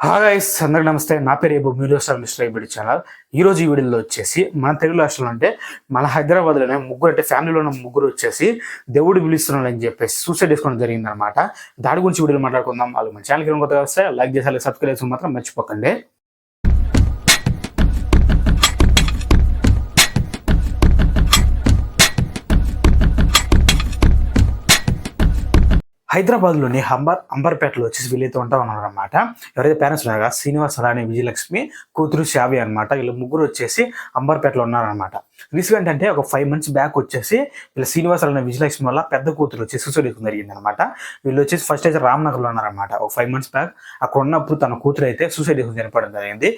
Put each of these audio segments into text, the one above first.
Hi guys, అందరికి నమస్తే. నా పేరు ఏబు, మీరు చూస్తారు మిస్టర్ ఏబిడి ఛానల్. ఈ రోజు ఈ వీడియోలో వచ్చేసి మన తెలుగు రాష్ట్రంలో అంటే మన హైదరాబాద్లోనే ముగ్గురు అంటే ఫ్యామిలీలో ఉన్న ముగ్గురు వచ్చేసి దేవుడు పిలుస్తున్నాడు అని చెప్పేసి సూసైడ్ చేసుకోవడం జరిగింది అనమాట. దాని గురించి వీడియోలో మాట్లాడుకుందాం. వాళ్ళు మన ఛానల్కి కొత్తగా వస్తే లైక్ చేసి సబ్స్క్రైబ్ చేసి మాత్రం మర్చిపోకండి. హైదరాబాద్లోని అంబర్పేటలో వచ్చేసి వీళ్ళైతే ఉంటా ఉన్నారనమాట. ఎవరైతే పేరెంట్స్ ఉన్నారో శ్రీనివాస్ అలానే విజయలక్ష్మి కూతురు శావి అనమాట. వీళ్ళు ముగ్గురు వచ్చేసి అంబర్పేటలో ఉన్నారనమాట. రీసెంట్ అంటే ఒక 5 months బ్యాక్ వచ్చేసి వీళ్ళ శ్రీనివాస్ అలానే విజయలక్ష్మి వల్ల పెద్ద కూతురు వచ్చి సూసైడ్ జరిగింది అనమాట. వీళ్ళు వచ్చేసి ఫస్ట్ అయితే రామ్నగర్లో ఉన్నారనమాట. ఒక 5 months బ్యాక్ అక్కడ ఉన్నప్పుడు తన కూతురు అయితే సూసైడ్ చనిపోవడం జరిగింది.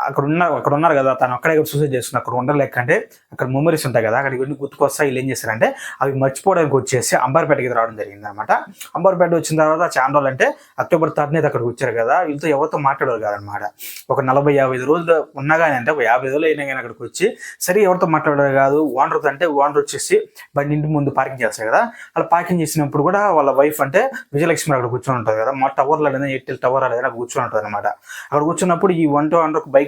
అక్కడ ఉన్నారు కదా, తను అక్కడే సూసైడ్ చేసుకుని అక్కడ ఉండలేక అంటే అక్కడ మెమరీస్ ఉంటాయి కదా, అక్కడికి వెళ్ళి గుర్తుకొస్తా వీళ్ళు ఏం చేశారంటే అవి మర్చిపోవడానికి వచ్చేసి అంబర్పేటకి రావడం జరిగింది అనమాట. అంబర్పేట వచ్చిన తర్వాత చాలా రోజులు అంటే October 3 అక్కడికి వచ్చారు కదా, వీళ్ళతో ఎవరితో మాట్లాడేవారు కాదనమాట. ఒక 40-50 రోజులు ఉన్నా కానీ అంటే ఒక 50 రోజులు అయినా కానీ అక్కడికి వచ్చి సరే ఎవరితో మాట్లాడేవారు కాదు. ఓనర్ వచ్చేసి బండి ఇంటి ముందు పార్కింగ్ చేస్తారు కదా, అలా పార్కింగ్ చేసినప్పుడు కూడా వాళ్ళ వైఫ్ అంటే విజయలక్ష్మి అక్కడ కూర్చొని ఉంటుంది కదా, మా టవర్లో లేదా ఎయిర్టెల్ టవర్ అనేది అక్కడ కూర్చొని ఉంటుంది అనమాట. అక్కడ కూర్చున్నప్పుడు ఈ బైక్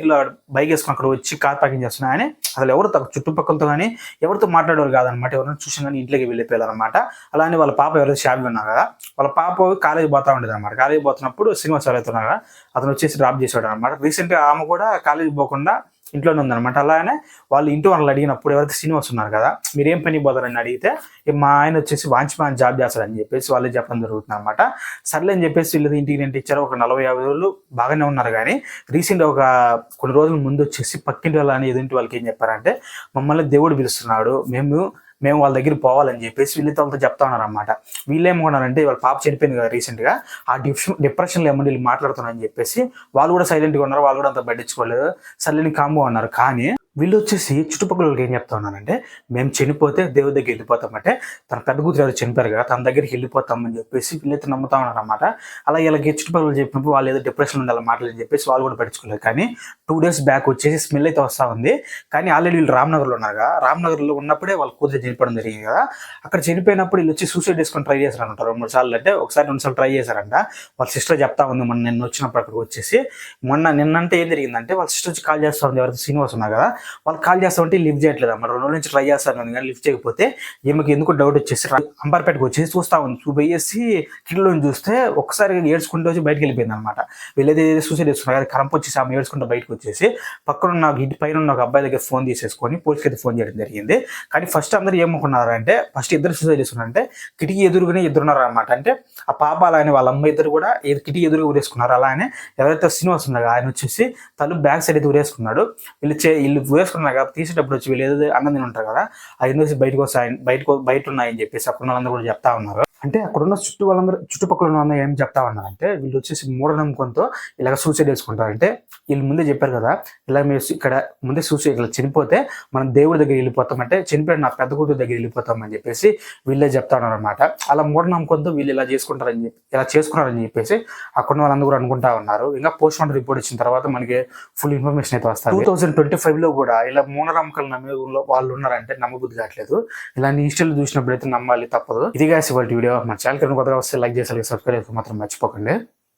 వేసుకుని అక్కడ వచ్చి కార్ పార్కింగ్ చేస్తున్నాయని అసలు ఎవరు చుట్టుపక్కలతో కానీ ఎవరితో మాట్లాడేవారు కాదనమాట. ఎవరైనా చూసిన కానీ ఇంట్లోకి వెళ్ళిపోయారు అనమాట. అలానే వాళ్ళ పాప ఎవరైతే షాప్ ఉన్నారు కదా, వాళ్ళ పాప కాలేజీ పోతా ఉండేది అనమాట. కాలేజీ పోతున్నప్పుడు శ్రీనివాస్ ఎవరైతే ఉన్నారు కదా, అతను వచ్చేసి డ్రాప్ చేసాడు అనమాట. రీసెంట్గా ఆమె కూడా కాలేజీ పోకుండా ఇంట్లోనే ఉందన్నమాట. అలానే వాళ్ళు ఇంటి వాళ్ళు అడిగినప్పుడు ఎవరైతే శ్రీనివాస్ ఉన్నారు కదా, మీరు ఏం పని పోతారని అడిగితే మా ఆయన వచ్చేసి వాచ్మ్యాన్ జాబ్ చేస్తారని చెప్పేసి వాళ్ళే చెప్పడం జరుగుతుంది అనమాట. సర్లే అని చెప్పేసి వీళ్ళు ఇంటికి రెంట్ ఇచ్చారు. ఒక 40-50 రోజులు బాగానే ఉన్నారు. కానీ రీసెంట్ ఒక కొన్ని రోజుల ముందు వచ్చేసి పక్కింటి వాళ్ళని ఎదుంటి వాళ్ళకి ఏం చెప్పారంటే మమ్మల్ని దేవుడు పిలుస్తున్నాడు, మేము వాళ్ళ దగ్గర పోవాలని చెప్పేసి వీళ్ళతో వాళ్ళతో చెప్తా ఉన్నారు అనమాట. వీళ్ళు ఏమనుకున్నారంటే వాళ్ళ పాప చనిపోయింది కదా రీసెంట్గా, ఆ డిప్రెషన్లో ఏమన్నా వీళ్ళు మాట్లాడుతున్నారని చెప్పేసి వాళ్ళు కూడా సైలెంట్గా ఉన్నారు. వాళ్ళు కూడా అంత పట్టించుకోలేదు, సర్లేని కాంబో అన్నారు. కానీ వీళ్ళు వచ్చేసి చుట్టుపక్కల వాళ్ళకి ఏం చెప్తా ఉన్నారంటే మేము చనిపోతే దేవుడి దగ్గర వెళ్ళిపోతామంటే తన పెద్ద కూతురు ఎవరు చనిపోయారు కదా, తన దగ్గరికి వెళ్ళిపోతామని చెప్పేసి వీళ్ళైతే నమ్ముతా ఉన్నారు అనమాట. అలా వీళ్ళకి చుట్టుపక్కల చెప్పినప్పుడు వాళ్ళు ఏదో డిప్రెషన్ ఉండాలి మాట్లాడని చెప్పేసి వాళ్ళు కూడా పట్టించుకోలేదు. కానీ 2 days బ్యాక్ వచ్చేసి స్మెల్ అయితే వస్తూ ఉంది. కానీ ఆల్రెడీ వీళ్ళు రామ్నగర్లో ఉన్నారు కదా, రామ్నగర్లో ఉన్నప్పుడే వాళ్ళ కూతురు చనిపోవడం జరిగింది కదా. అక్కడ చనిపోయినప్పుడు వీళ్ళు వచ్చి సూసైడ్ చేసుకొని ట్రై చేశారంట 2-3 సార్లు. అంటే ఒకసారి 2 సార్లు ట్రై చేశారంట. వాళ్ళ సిస్టర్ చెప్తా ఉంది మొన్న నిన్న వచ్చినప్పుడు అక్కడికి వచ్చేసి. నిన్నంటే ఏం జరిగిందంటే వాళ్ళ సిస్టర్ వచ్చి కాల్ చేస్తూ ఉంది, ఎవరైతే శ్రీనివాస్ ఉన్నారు కదా, వాళ్ళు కాల్ చేస్తామంటే లిఫ్ట్ చేయట్లేదు అన్నమాట. 2 రోజుల నుంచి ట్రై చేస్తాను కానీ లిఫ్ట్ చేయకపోతే ఈమెకి ఎందుకు డౌట్ వచ్చేసి అంబర్పేటకు వచ్చేసి చూస్తా ఉంది. పోయేసి కిటిలో చూస్తే ఒకసారి ఏడ్చుకుంటూ వచ్చి బయటకు వెళ్ళిపోయింది అనమాట. వీళ్ళైతే సూసైడ్ చేస్తున్నారు కదా, కరంపు వచ్చేసి ఆమె ఏడ్చుకుంటూ బయటకు వచ్చేసి పక్కన నాకు ఇంటి పైన ఉన్న ఒక అబ్బాయి దగ్గర ఫోన్ తీసేసుకొని పోలీస్కి అయితే ఫోన్ చేయడం జరిగింది. కానీ ఫస్ట్ అందరూ ఏమనుకున్నారంటే ఫస్ట్ ఇద్దరు సూసైడ్ చేస్తున్నారంటే కిటికీ ఎదురుగానే ఇద్దరున్నారు అనమాట. అంటే ఆ పాప అలానే వాళ్ళ అమ్మ ఇద్దరు కూడా కిటికీ ఎదురుగా ఊరేసుకున్నారు. అలానే ఎవరైతే శ్రీనివాస్ ఉన్నారో ఆయన వచ్చేసి తలుపు బ్యాక్ సైడ్ అయితే ఊరేసుకున్నాడు. వీళ్ళు ఊరేసుకున్నారు కాబట్టి తీసేటప్పుడు వచ్చి వీళ్ళు ఏదో అన్నం తిని ఉంటారు కదా, ఆ యూనివర్సిటీ బయట ఉన్నాయని చెప్పేసి అక్కడ వాళ్ళందరూ కూడా చెప్తా ఉన్నారు. అంటే అక్కడున్న చుట్టుపక్కల ఉన్న ఏం చెప్తా ఉన్నారంటే వీళ్ళు వచ్చేసి మూఢనమ్మకంతో ఇలాగ సూసైడ్ చేసుకుంటారు. అంటే వీళ్ళు ముందే చెప్పారు కదా, ఇలా మీరు ఇక్కడ ముందే సూసైడ్ ఇలా చనిపోతే మనం దేవుడి దగ్గర వెళ్ళిపోతామంటే చనిపోయిన నా పెద్ద కూతురు దగ్గర వెళ్ళిపోతామని చెప్పేసి వీళ్ళే చెప్తా ఉన్నారు అనమాట. అలా మూఢనమ్మకంతో వీళ్ళు ఇలా చేసుకున్నారని చెప్పేసి అక్కడ వాళ్ళందరూ కూడా అనుకుంటా ఉన్నారు. ఇంకా పోస్ట్ మార్టం రిపోర్ట్ ఇచ్చిన తర్వాత మనకి ఫుల్ ఇన్ఫర్మేషన్ అయితే వస్తుంది. 2025లో కూడా ఇలా మూఢనమ్మకాలు నమ్మే వాళ్ళు ఉన్నారంటే నమ్మబుద్ధి కావట్లేదు. ఇలాంటి ఇన్స్టాలు చూసినప్పుడు అయితే నమ్మాలి, తప్పదు. ఇదిగా ఇవాళ వీడియో. మన ఛానల్ కొత్తగా వస్తే లైక్ చేసి సబ్స్క్రైబ్ మాత్రం మర్చిపోకండి.